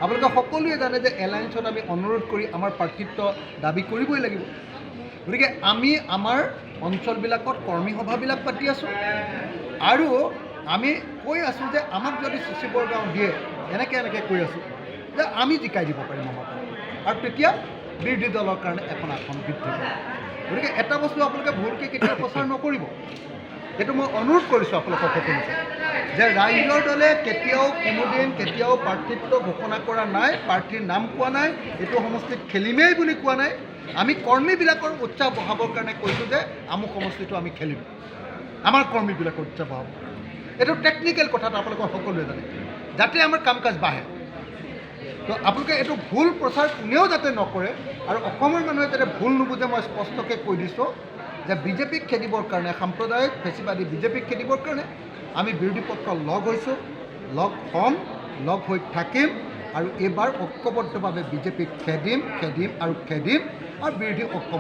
আপোনালোকে সকলোৱে জানে যে এলায়েন্সত আমি অনুৰোধ কৰি আমাৰ প্ৰাৰ্থিত্ব দাবী কৰিবই লাগিব। গতিকে আমি আমাৰ অঞ্চলবিলাকত কৰ্মী সভাবিলাক পাতি আছোঁ আৰু আমি কৈ আছোঁ যে আমাক যদি চিচি বৰগাঁও দিয়ে এনেকৈ কৈ আছোঁ যে আমি জিকাই দিব পাৰিম আমাৰ আৰু তেতিয়া বিৰোধী দলৰ কাৰণে এখন আসন বৃদ্ধি কৰিব। গতিকে এটা বস্তু আপোনালোকে ভুলকৈ কেতিয়াও প্ৰচাৰ নকৰিব। এইটো মই অনুৰোধ কৰিছোঁ আপোনালোকক সকলোকে যে ৰাইজৰ দলে কেতিয়াও প্ৰাৰ্থিত্ব ঘোষণা কৰা নাই, প্ৰাৰ্থীৰ নাম কোৱা নাই, এইটো সমষ্টিত খেলিমেই বুলি কোৱা নাই। আমি কৰ্মীবিলাকৰ উৎসাহ বঢ়াবৰ কাৰণে কৈছোঁ যে আমুক সমষ্টিটো আমি খেলিম, আমাৰ কৰ্মীবিলাকৰ উৎসাহ বঢ়াব। এইটো টেকনিকেল কথাটো আপোনালোকৰ সকলোৱে জানে, যাতে আমাৰ কাম কাজ বাঢ়ে। তো আপোনালোকে এইটো ভুল প্ৰচাৰ কোনেও যাতে নকৰে আৰু অসমৰ মানুহে যাতে ভুল নুবুজে মই স্পষ্টকৈ কৈ দিছোঁ যে বিজেপিক খেদিবৰ কাৰণে, সাম্প্ৰদায়িক ফেচিবাদী বিজেপিক খেদিবৰ কাৰণে আমি বিৰোধী পক্ষ লগ হৈছোঁ, লগ হ'ম, লগ হৈ থাকিম আৰু এইবাৰ ঐক্যবদ্ধভাৱে বিজেপিক খেদিম আৰু বিৰোধী ঐক্য